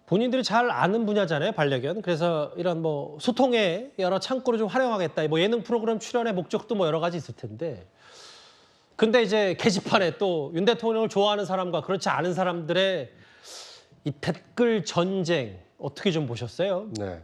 본인들이 잘 아는 분야잖아요, 반려견. 그래서 이런 뭐 소통의 여러 창구를 좀 활용하겠다. 뭐 예능 프로그램 출연의 목적도 뭐 여러 가지 있을 텐데. 근데 이제 게시판에 또 윤 대통령을 좋아하는 사람과 그렇지 않은 사람들의 이 댓글 전쟁 어떻게 좀 보셨어요? 네.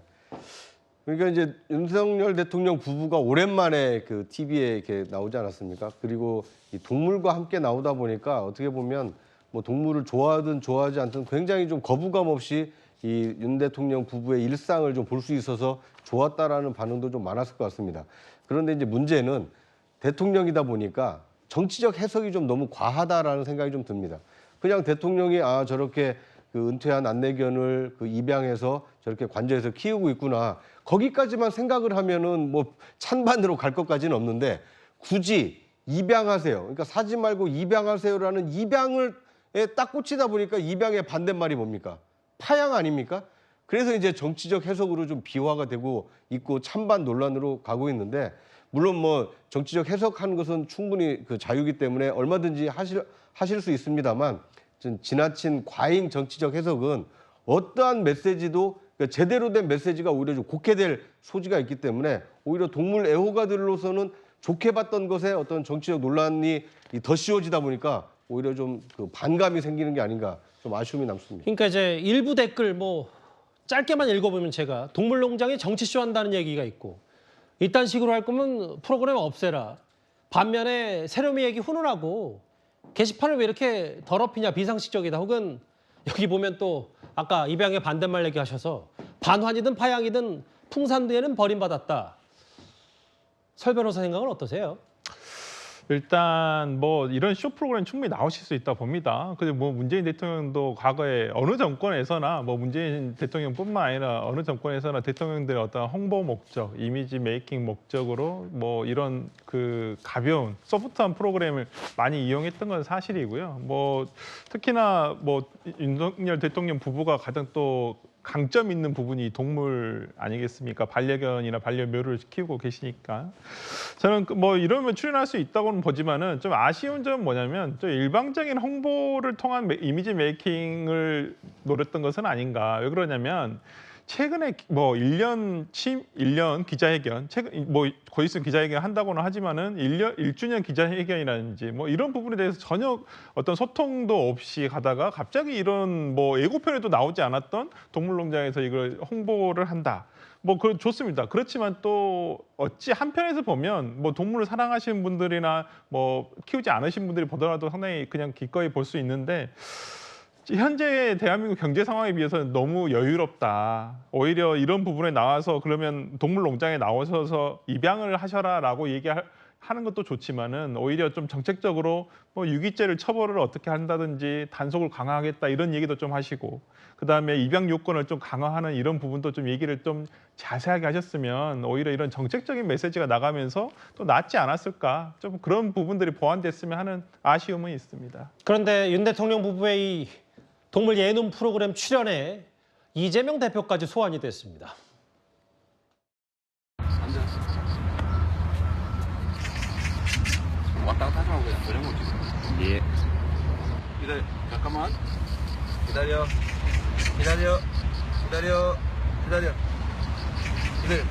그러니까 이제 윤석열 대통령 부부가 오랜만에 그 TV에 이렇게 나오지 않았습니까? 그리고 이 동물과 함께 나오다 보니까 어떻게 보면 뭐 동물을 좋아하든 좋아하지 않든 굉장히 좀 거부감 없이 이 윤 대통령 부부의 일상을 좀 볼 수 있어서 좋았다라는 반응도 좀 많았을 것 같습니다. 그런데 이제 문제는 대통령이다 보니까 정치적 해석이 좀 너무 과하다라는 생각이 좀 듭니다. 그냥 대통령이 저렇게 그 은퇴한 안내견을 그 입양해서 저렇게 관저에서 키우고 있구나. 거기까지만 생각을 하면은 뭐 찬반으로 갈 것까지는 없는데 굳이 입양하세요. 그러니까 사지 말고 입양하세요라는 입양을 딱 꽂히다 보니까 입양의 반대말이 뭡니까? 파양 아닙니까? 그래서 이제 정치적 해석으로 좀 비화가 되고 있고 찬반 논란으로 가고 있는데 물론 뭐 정치적 해석하는 것은 충분히 그 자유이기 때문에 얼마든지 하실 수 있습니다만 좀 지나친 과잉 정치적 해석은 어떠한 메시지도 그러니까 제대로 된 메시지가 오히려 좀 곡해될 소지가 있기 때문에 오히려 동물 애호가들로서는 좋게 봤던 것에 어떤 정치적 논란이 더 씌워지다 보니까 오히려 좀 그 반감이 생기는 게 아닌가 좀 아쉬움이 남습니다. 그러니까 이제 일부 댓글 뭐 짧게만 읽어보면 제가 동물농장에 정치쇼 한다는 얘기가 있고 이딴 식으로 할 거면 프로그램 없애라. 반면에 세로미 얘기 훈훈하고 게시판을 왜 이렇게 더럽히냐 비상식적이다. 혹은 여기 보면 또 아까 입양의 반대말 얘기하셔서 반환이든 파양이든 풍산도에는 버림받았다. 설 변호사 생각은 어떠세요? 일단 뭐 이런 쇼 프로그램 충분히 나오실 수 있다 봅니다. 그리고 뭐 문재인 대통령도 과거에 어느 정권에서나 뭐 문재인 대통령뿐만 아니라 어느 정권에서나 대통령들의 어떤 홍보 목적, 이미지 메이킹 목적으로 뭐 이런 그 가벼운 소프트한 프로그램을 많이 이용했던 건 사실이고요. 뭐 특히나 뭐 윤석열 대통령 부부가 가장 또 강점 있는 부분이 동물 아니겠습니까? 반려견이나 반려묘를 키우고 계시니까. 저는 뭐 이러면 출연할 수 있다고는 보지만은 좀 아쉬운 점은 뭐냐면 좀 일방적인 홍보를 통한 이미지 메이킹을 노렸던 것은 아닌가. 왜 그러냐면 최근에 뭐 1년 기자회견, 최근 뭐 곧 있으면 기자회견 한다고는 하지만은 1주년 기자회견이라든지 뭐 이런 부분에 대해서 전혀 어떤 소통도 없이 가다가 갑자기 이런 뭐 예고편에도 나오지 않았던 동물농장에서 이걸 홍보를 한다. 뭐 좋습니다. 그렇지만 또 어찌 한편에서 보면 뭐 동물을 사랑하시는 분들이나 뭐 키우지 않으신 분들이 보더라도 상당히 그냥 기꺼이 볼 수 있는데 현재 대한민국 경제 상황에 비해서는 너무 여유롭다. 오히려 이런 부분에 나와서 그러면 동물농장에 나오셔서 입양을 하셔라라고 하는 것도 좋지만은 오히려 좀 정책적으로 뭐 유기죄를 처벌을 어떻게 한다든지 단속을 강화하겠다 이런 얘기도 좀 하시고 그다음에 입양 요건을 좀 강화하는 이런 부분도 좀 얘기를 좀 자세하게 하셨으면 오히려 이런 정책적인 메시지가 나가면서 또 낫지 않았을까 좀 그런 부분들이 보완됐으면 하는 아쉬움은 있습니다. 그런데 윤 대통령 부부의 이 동물 예능 프로그램 출연에 이재명 대표까지 소환이 됐습니다. 왔다 갔다 하지 말고 그냥 저녁 먹지. 예. 기다려. 잠깐만. 기다려. 기다려. 기다려. 기다려. 기다려.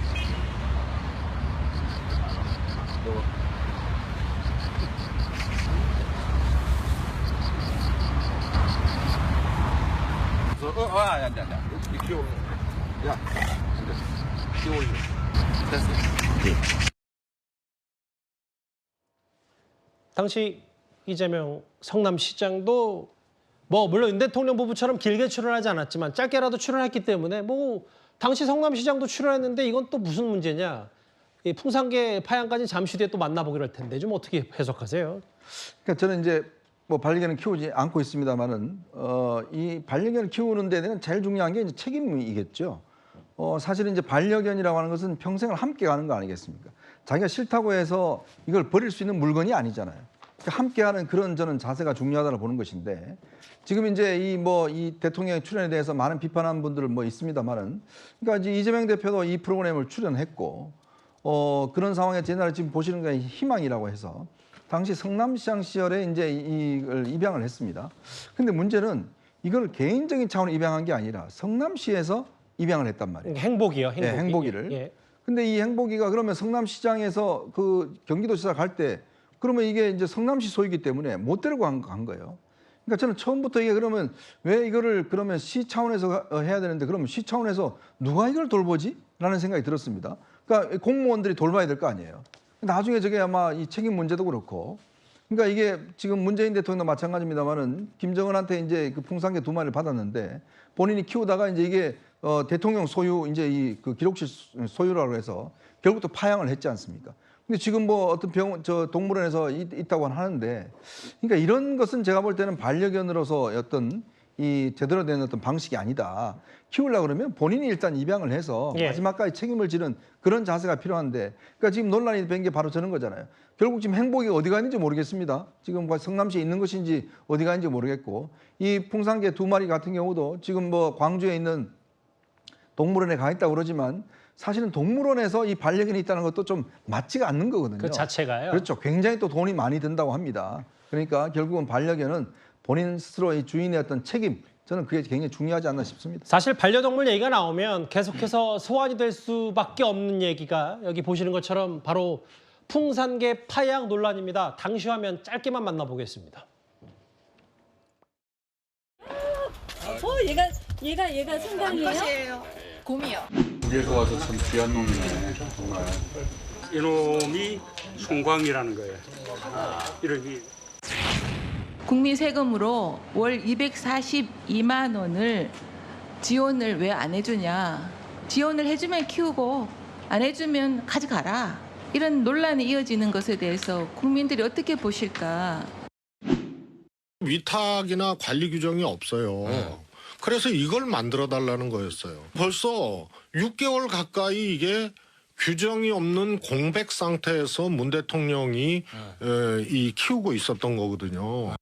먹어. 안 돼. 이 키워. 야. 안 돼. 키워 올려. 됐어. 네. 당시 이재명 성남시장도 뭐 물론 윤 대통령 부부처럼 길게 출연하지 않았지만 짧게라도 출연했기 때문에 뭐 당시 성남시장도 출연했는데 이건 또 무슨 문제냐. 이 풍산개 파양까지 잠시 뒤에 또 만나보기로 할 텐데 좀 어떻게 해석하세요? 그러니까 저는 이제 뭐 반려견을 키우지 않고 있습니다만은 이 반려견을 키우는 데 대한 제일 중요한 게 이제 책임이겠죠. 사실은 이제 반려견이라고 하는 것은 평생을 함께 가는 거 아니겠습니까? 자기가 싫다고 해서 이걸 버릴 수 있는 물건이 아니잖아요. 그러니까 함께하는 그런 저는 자세가 중요하다고 보는 것인데 지금 이제 이 대통령의 출연에 대해서 많은 비판한 분들 뭐 있습니다만은 그러니까 이제 이재명 대표도 이 프로그램을 출연했고 그런 상황에서 옛날에 지금 보시는 게 희망이라고 해서 당시 성남시장 시절에 이제 이걸 입양을 했습니다. 근데 문제는 이걸 개인적인 차원으로 입양한 게 아니라 성남시에서 입양을 했단 말이에요. 행복이요, 행복이. 네, 행복이를. 예. 근데 이 행복이가 그러면 성남시장에서 그 경기도지사 갈 때 그러면 이게 이제 성남시 소유이기 때문에 못 데리고 간 거예요. 그러니까 저는 처음부터 이게 그러면 왜 이거를 그러면 시 차원에서 해야 되는데 그러면 시 차원에서 누가 이걸 돌보지? 라는 생각이 들었습니다. 그러니까 공무원들이 돌봐야 될 거 아니에요. 나중에 저게 아마 이 책임 문제도 그렇고 그러니까 이게 지금 문재인 대통령도 마찬가지입니다만은 김정은한테 이제 그 풍산개 2마리를 받았는데 본인이 키우다가 이제 이게 대통령 소유 이제 이 그 기록실 소유라고 해서 결국 또 파양을 했지 않습니까? 근데 지금 뭐 어떤 동물원에서 있다고 하는데 그러니까 이런 것은 제가 볼 때는 반려견으로서 어떤 이 제대로 된 어떤 방식이 아니다. 키우려고 그러면 본인이 일단 입양을 해서 예. 마지막까지 책임을 지는 그런 자세가 필요한데 그러니까 지금 논란이 된 게 바로 저런 거잖아요. 결국 지금 행복이 어디 가 있는지 모르겠습니다. 지금 성남시에 있는 것인지 어디 가 있는지 모르겠고 이 풍산개 2마리 같은 경우도 지금 뭐 광주에 있는 동물원에 가 있다고 그러지만 사실은 동물원에서 이 반려견이 있다는 것도 좀 맞지가 않는 거거든요. 그 자체가요. 그렇죠. 굉장히 또 돈이 많이 든다고 합니다. 그러니까 결국은 반려견은 본인 스스로 이 주인의 어떤 책임 저는 그게 굉장히 중요하지 않나 싶습니다. 사실 반려동물 얘기가 나오면 계속해서 소환이 될 수밖에 없는 얘기가 여기 보시는 것처럼 바로 풍산개 파양 논란입니다. 당시 화면 짧게만 만나보겠습니다. 얘가 성당이에요? 곰이요. 위에서 와서 참 귀한 놈이네 정말. 이놈이 송광이라는 거예요. 이름이. 국민 세금으로 월 242만 원을 지원을 왜 안 해주냐. 지원을 해주면 키우고 안 해주면 가져가라. 이런 논란이 이어지는 것에 대해서 국민들이 어떻게 보실까. 위탁이나 관리 규정이 없어요. 그래서 이걸 만들어 달라는 거였어요. 벌써 6개월 가까이 이게 규정이 없는 공백 상태에서 문 대통령이 이 키우고 있었던 거거든요.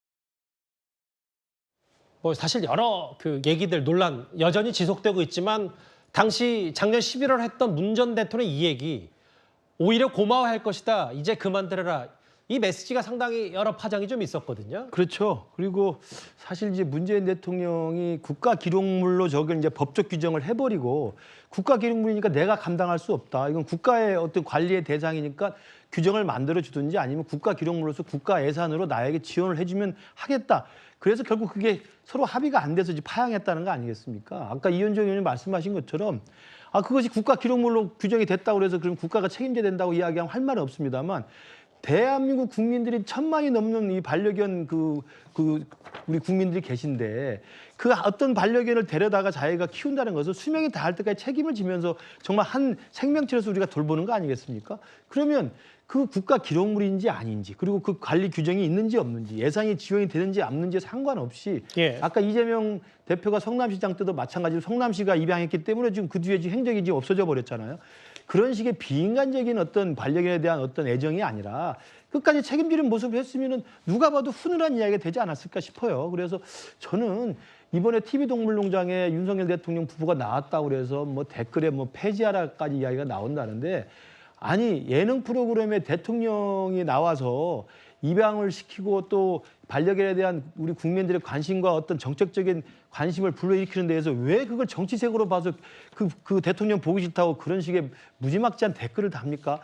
뭐 사실 여러 그 얘기들 논란 여전히 지속되고 있지만 당시 작년 11월 했던 문 전 대통령 이 얘기 오히려 고마워할 것이다. 이제 그만들어라. 이 메시지가 상당히 여러 파장이 좀 있었거든요. 그렇죠. 그리고 사실 이제 문재인 대통령이 국가 기록물로 저걸 이제 법적 규정을 해버리고 국가 기록물이니까 내가 감당할 수 없다. 이건 국가의 어떤 관리의 대상이니까 규정을 만들어 주든지 아니면 국가 기록물로서 국가 예산으로 나에게 지원을 해주면 하겠다. 그래서 결국 그게 서로 합의가 안 돼서 이제 파양했다는 거 아니겠습니까? 아까 이현정 의원님 말씀하신 것처럼 그것이 국가 기록물로 규정이 됐다고 그래서 그럼 국가가 책임져야 된다고 이야기하면 할 말은 없습니다만 대한민국 국민들이 1000만이 넘는 이 반려견 우리 국민들이 계신데 그 어떤 반려견을 데려다가 자기가 키운다는 것은 수명이 다할 때까지 책임을 지면서 정말 한 생명체로서 우리가 돌보는 거 아니겠습니까? 그러면 그 국가 기록물인지 아닌지 그리고 그 관리 규정이 있는지 없는지 예산이 지원이 되는지 없는지 상관없이 예. 아까 이재명 대표가 성남시장 때도 마찬가지로 성남시가 입양했기 때문에 지금 그 뒤에 행적이 지금 없어져 버렸잖아요. 그런 식의 비인간적인 어떤 반려견에 대한 어떤 애정이 아니라 끝까지 책임지는 모습을 했으면은 누가 봐도 훈훈한 이야기가 되지 않았을까 싶어요. 그래서 저는 이번에 TV동물농장에 윤석열 대통령 부부가 나왔다고 그래서 뭐 댓글에 뭐 폐지하라까지 이야기가 나온다는데 아니 예능 프로그램에 대통령이 나와서 입양을 시키고 또 반려견에 대한 우리 국민들의 관심과 어떤 정책적인 관심을 불러일으키는 데에서 왜 그걸 정치색으로 봐서 그 대통령 보기 싫다고 그런 식의 무지막지한 댓글을 답니까?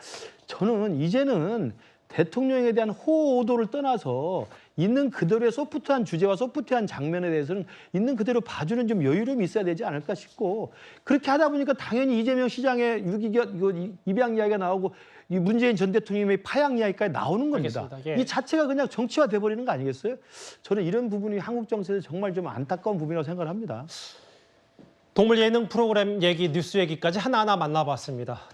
저는 이제는 대통령에 대한 호오도를 떠나서 있는 그대로의 소프트한 주제와 소프트한 장면에 대해서는 있는 그대로 봐주는 좀 여유로움이 있어야 되지 않을까 싶고 그렇게 하다 보니까 당연히 이재명 시장의 유기견 입양 이야기가 나오고 이 문재인 전 대통령의 파양 이야기까지 나오는 겁니다. 예. 이 자체가 그냥 정치화돼 버리는 거 아니겠어요? 저는 이런 부분이 한국 정치에서 정말 좀 안타까운 부분이라고 생각을 합니다. 동물 예능 프로그램 얘기, 뉴스 얘기까지 하나하나 만나봤습니다.